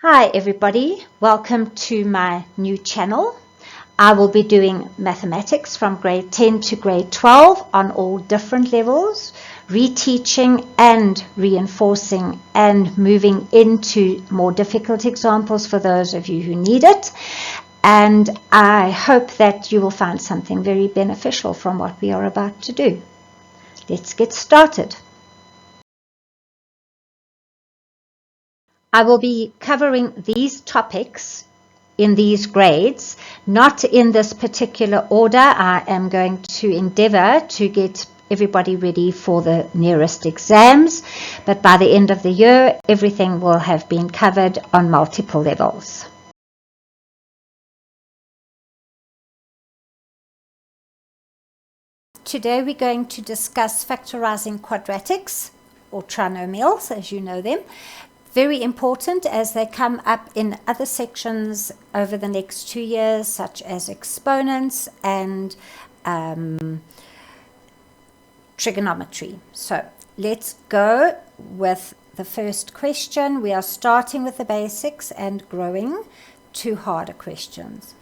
Hi everybody, welcome to my new channel. I will be doing mathematics from grade 10 to grade 12 on all different levels, reteaching and reinforcing and moving into more difficult examples for those of you who need it. And I hope that you will find something very beneficial from what we are about to do. Let's get started. I will be covering these topics in these grades, not in this particular order. I am going to endeavor to get everybody ready for the nearest exams, but by the end of the year, everything will have been covered on multiple levels. Today we're going to discuss factorizing quadratics, or trinomials as you know them. Very important as they come up in other sections over the next 2 years, such as exponents and trigonometry. So let's go with the first question. We are starting with the basics and growing to harder questions.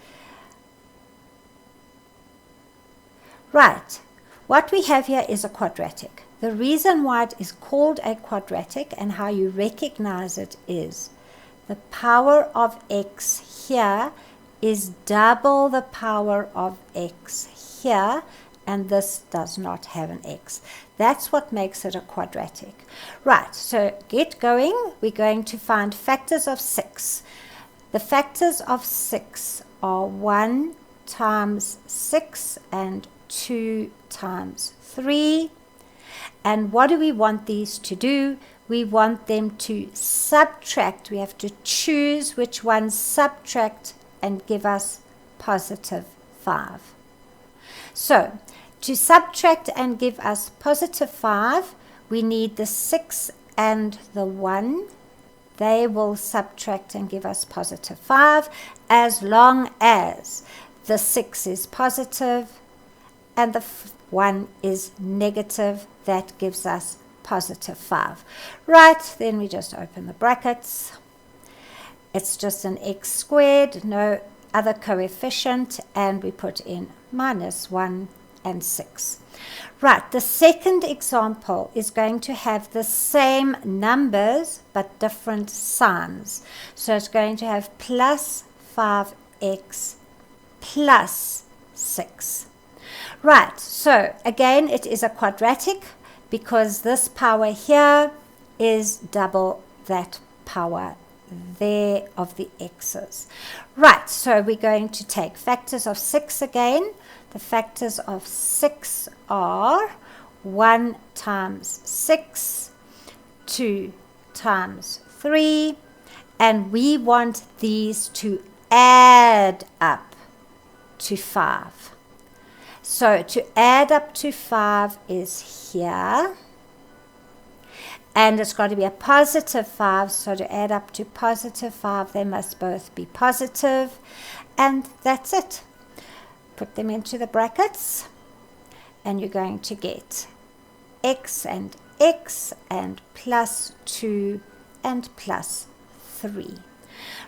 Right, what we have here is a quadratic. The reason why it is called a quadratic and how you recognize it is the power of x here is double the power of x here, and this does not have an x. That's what makes it a quadratic. Right, so get going. We're going to find factors of 6. The factors of 6 are 1 times 6 and 2 times 3. And what do we want these to do? We want them to subtract. We have to choose which ones subtract and give us positive 5. So, to subtract and give us positive 5, we need the 6 and the 1. They will subtract and give us positive 5 as long as the 6 is positive and the 1 is negative. That gives us positive 5. Right, then we just open the brackets. It's just an x squared, no other coefficient, and we put in minus 1 and 6. Right, the second example is going to have the same numbers but different signs. So it's going to have plus 5x plus 6. Right, so again it is a quadratic because this power here is double that power there of the x's. Right, so we're going to take factors of 6 again. The factors of 6 are 1 times 6, 2 times 3, and we want these to add up to 5. So to add up to 5 is here, and it's got to be a positive 5, so to add up to positive 5 they must both be positive, and that's it. Put them into the brackets and you're going to get x and plus 2 and plus 3.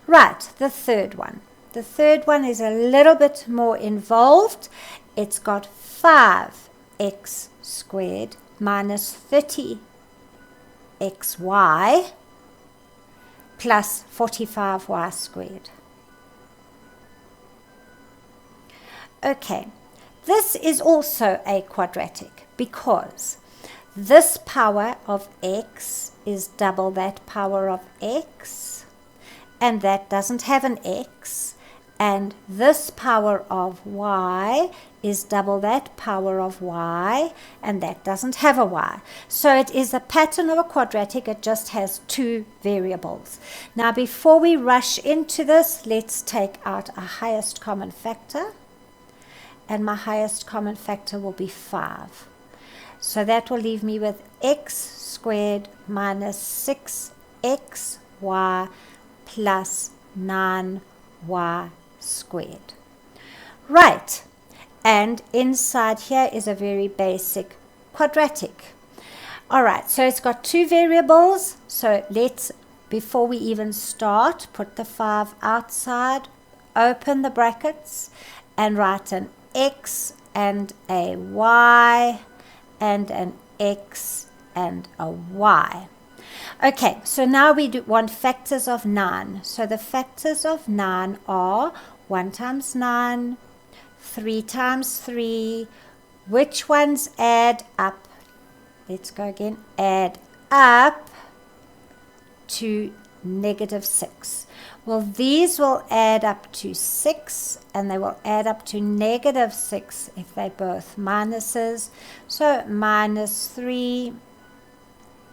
Right, the third one. The third one is a little bit more involved. It's got 5x squared minus 30xy plus 45y squared. Okay, this is also a quadratic because this power of x is double that power of x, and that doesn't have an x. And this power of y is double that power of y, and that doesn't have a y. So it is a pattern of a quadratic. It just has 2 variables. Now before we rush into this, let's take out a highest common factor. And my highest common factor will be 5. So that will leave me with x squared minus 6xy plus 9y squared. Right, and inside here is a very basic quadratic. All right, so it's got 2 variables, so let's before we even start, put the 5 outside, open the brackets, and write an X and a Y and an X and a Y. Okay, so now we want factors of 9. So the factors of 9 are 1 times 9, 3 times 3. Which ones add up? Let's go again. Add up to -6. Well, these will add up to 6, and they will add up to -6 if they're both minuses. So -3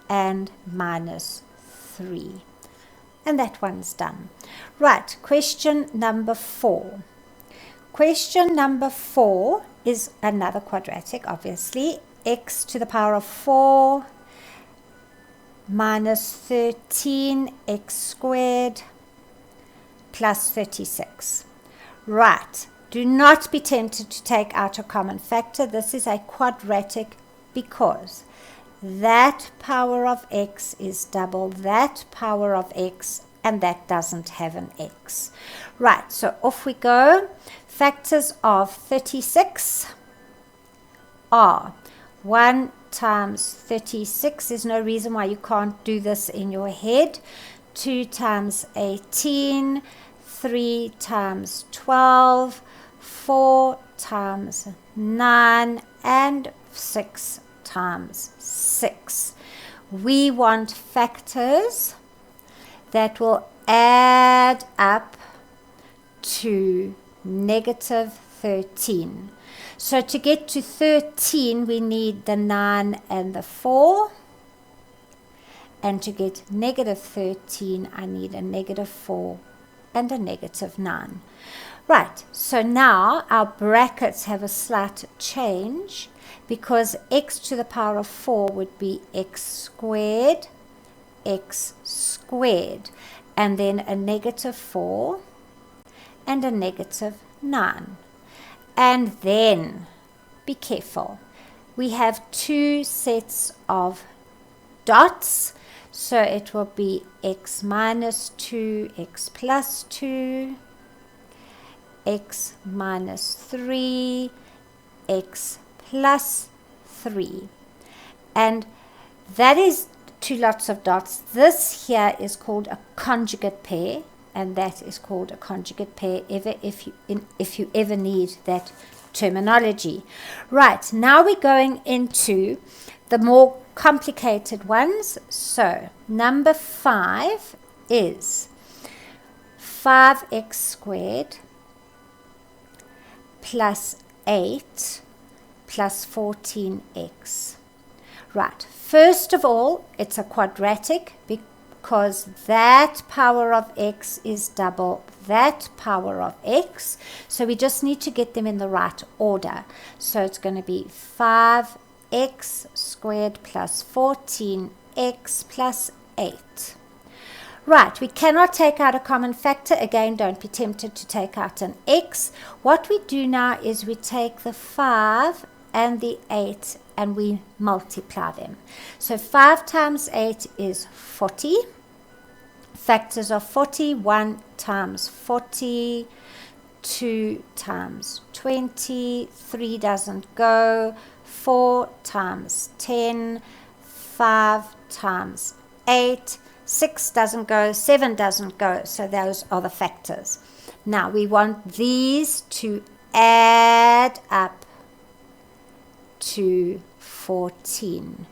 and -3. And that one's done. Right, question number 4. Question number 4 is another quadratic, obviously. X to the power of 4 minus 13x squared plus 36. Right, do not be tempted to take out a common factor. This is a quadratic because that power of x is double that power of x, and that doesn't have an x. Right, so off we go. Factors of 36 are 1 times 36. There's no reason why you can't do this in your head. 2 times 18, 3 times 12, 4 times 9, and 6 times 6. We want factors that will add up to -13. So to get to 13, we need the 9 and the 4. And to get -13, I need a -4 and a -9. Right, so now our brackets have a slight change because x to the power of 4 would be x squared, and then a -4 and a -9. And then, be careful, we have 2 sets of dots, so it will be x minus 2, x plus 2, x minus 3, x plus 3. And that is 2 lots of dots. This here is called a conjugate pair, and that is called a conjugate pair if you ever need that terminology. Right, now we're going into the more complicated ones. So number 5 is 5x squared plus 8 plus 14x. Right, first of all, it's a quadratic because that power of x is double that power of x. So we just need to get them in the right order. So it's going to be 5x squared plus 14x plus 8. Right, we cannot take out a common factor. Again, don't be tempted to take out an x. What we do now is we take the 5 and the 8 and we multiply them. So 5 times 8 is 40. Factors of 40, 1 times 40, 2 times 20, 3 doesn't go, 4 times 10, 5 times 8, 6 doesn't go, 7 doesn't go. So those are the factors. Now we want these to add up to 14.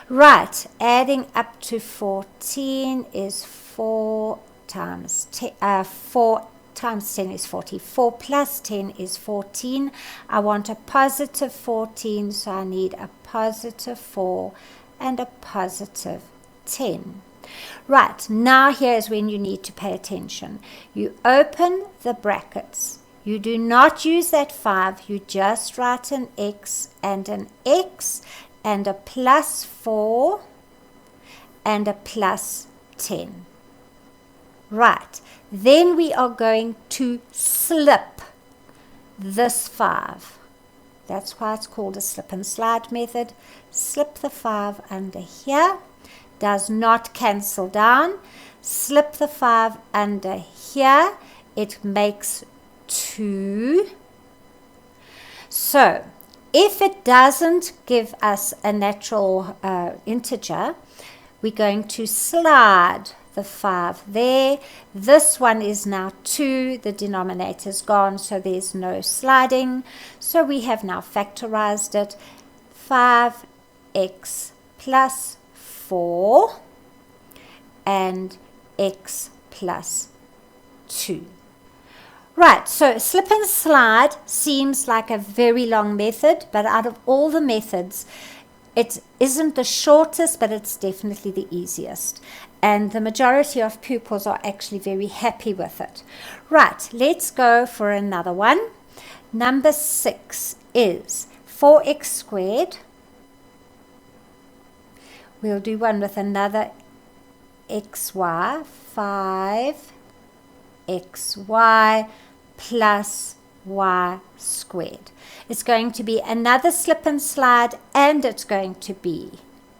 Right, adding up to 14 is 4 times 10, 4 times 10 is 40. 4 plus 10 is 14. I want a positive 14, so I need a positive 4 and a positive 10. Right, now here's when you need to pay attention. You open the brackets. You do not use that 5. You just write an x and an x and a plus 4 and a plus 10. Right, then we are going to slip this 5. That's why it's called a slip and slide method. Slip the 5 under here, does not cancel down. Slip the 5 under here. It makes 2. So if it doesn't give us a natural integer, we're going to slide the 5 there. This one is now 2. The denominator's gone, so there's no sliding. So we have now factorized it. 5x plus 4 and x plus 2. Right, so slip and slide seems like a very long method, but out of all the methods, it isn't the shortest, but it's definitely the easiest. And the majority of pupils are actually very happy with it. Right, let's go for another one. Number 6 is 4x squared. We'll do one with another xy, 5xy plus y squared. It's going to be another slip and slide, and it's going to be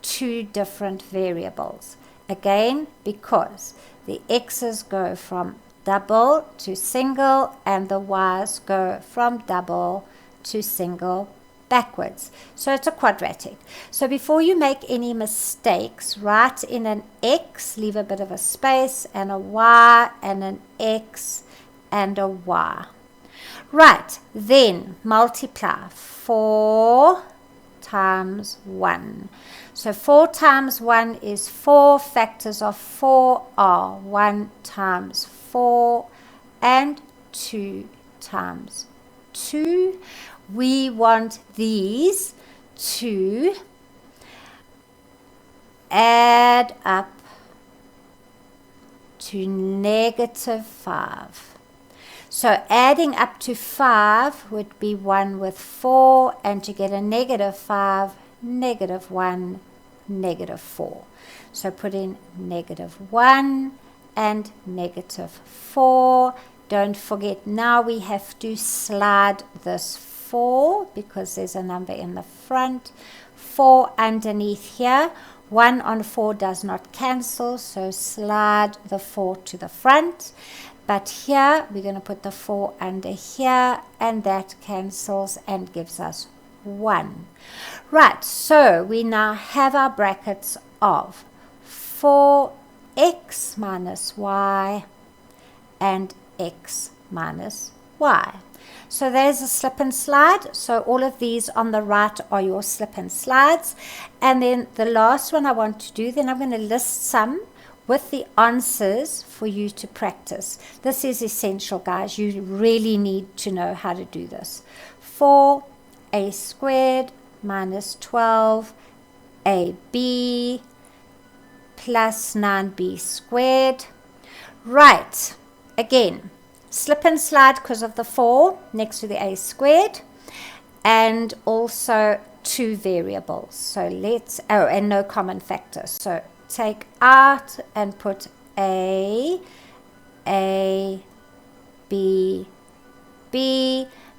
2 different variables. Again, because the x's go from double to single and the y's go from double to single backwards. So it's a quadratic. So before you make any mistakes, write in an x, leave a bit of a space, and a y, and an x, and a y. Right, then multiply 4 times 1. So 4 times 1 is 4. Factors of 4 are 1 times 4 and 2 times 2. We want these to add up to negative 5. So adding up to 5 would be 1 with 4, and to get a negative 5, negative 1, negative 4. So put in negative 1 and negative 4. Don't forget, now we have to slide this 4 because there's a number in the front. 4 underneath here. 1 on 4 does not cancel, so slide the 4 to the front. But here we're going to put the 4 under here, and that cancels and gives us 1. Right, so we now have our brackets of 4x minus y and x minus y. So there's a slip and slide. So all of these on the right are your slip and slides. And then the last one I want to do, then I'm going to list some with the answers for you to practice. This is essential, guys. You really need to know how to do this. 4a squared minus 12ab plus 9b squared. Right, again, slip and slide because of the 4 next to the a squared, and also 2 variables. So let's, and no common factors. So take out and put a, b,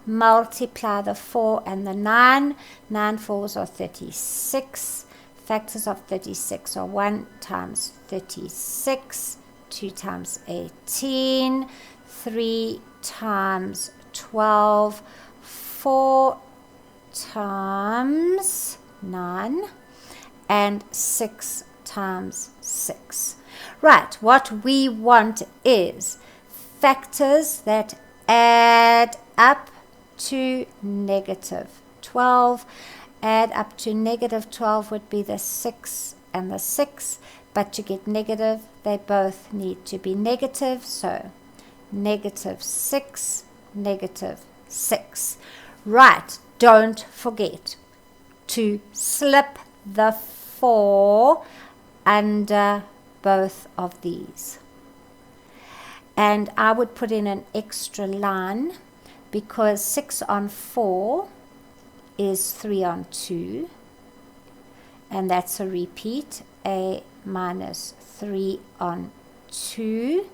multiply the 4 and the 9. 9 fours are 36. Factors of 36 are 1 times 36, 2 times 18, 3 times 12, 4 times 9, and 6 times 6. Right, what we want is factors that add up to negative 12. Add up to negative 12 would be the 6 and the 6, but to get negative, they both need to be negative. So negative 6, negative 6. Right, don't forget to slip the 4 under both of these. And I would put in an extra line because 6 on 4 is 3 on 2. And that's a repeat, a minus 3 on 2.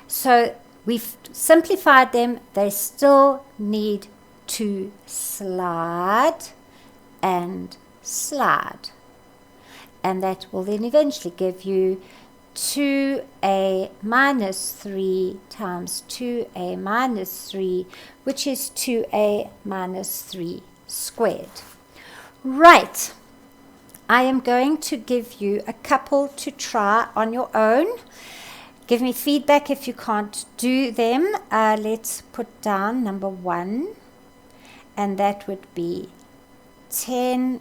So we've simplified them. They still need to slide and slide. and that will then eventually give you 2a minus 3 times 2a minus 3, which is 2a minus 3 squared. Right, I am going to give you a couple to try on your own. Give me feedback if you can't do them. Let's put down number 1, and that would be 10x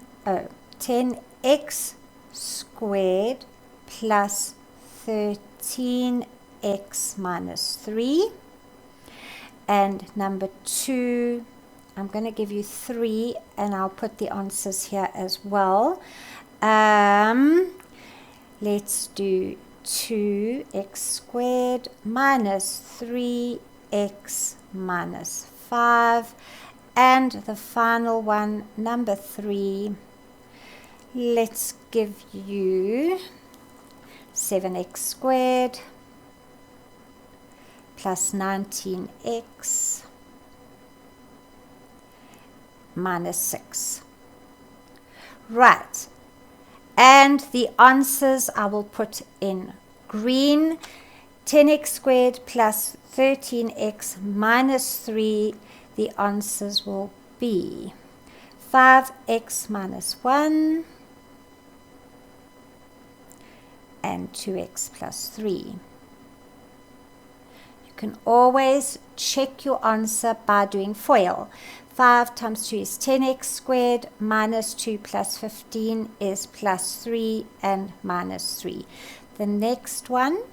squared plus 13x minus 3. And number 2, I'm going to give you 3, and I'll put the answers here as well. Let's do 2x squared minus 3x minus 5. And the final one, number 3, let's give you 7x squared plus 19x minus 6. Right, and the answers I will put in green. 10x squared plus 13x minus 3, the answers will be 5x minus 1 and 2x plus 3. You can always check your answer by doing FOIL. 5 times 2 is 10x squared, minus 2 plus 15 is plus 3 and minus 3. The next one,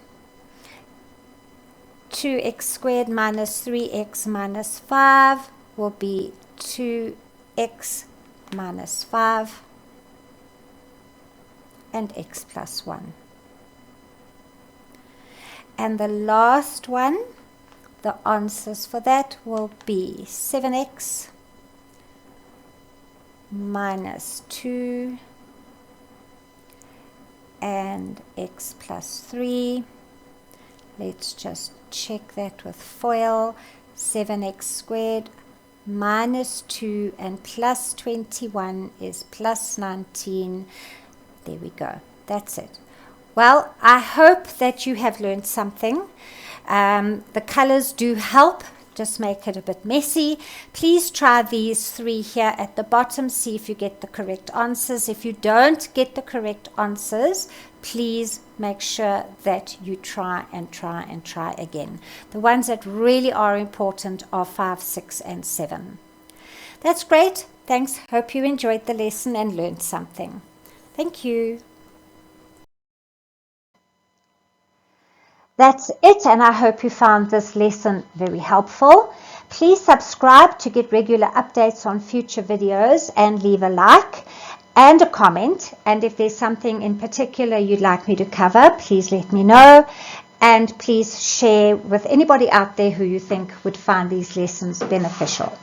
2x squared minus 3x minus 5 will be 2x minus 5 and x plus 1. And the last one, the answers for that will be 7x minus 2 and x plus 3. Let's just check that with FOIL. 7x squared minus 2 and plus 21 is plus 19. There we go. That's it. Well, I hope that you have learned something. The colors do help, just make it a bit messy. Please try these 3 here at the bottom, see if you get the correct answers. If you don't get the correct answers, please make sure that you try and try and try again. The ones that really are important are 5, 6, and 7. That's great. Thanks. Hope you enjoyed the lesson and learned something. Thank you. That's it, and I hope you found this lesson very helpful. Please subscribe to get regular updates on future videos, and leave a like and a comment. And if there's something in particular you'd like me to cover, please let me know. And please share with anybody out there who you think would find these lessons beneficial.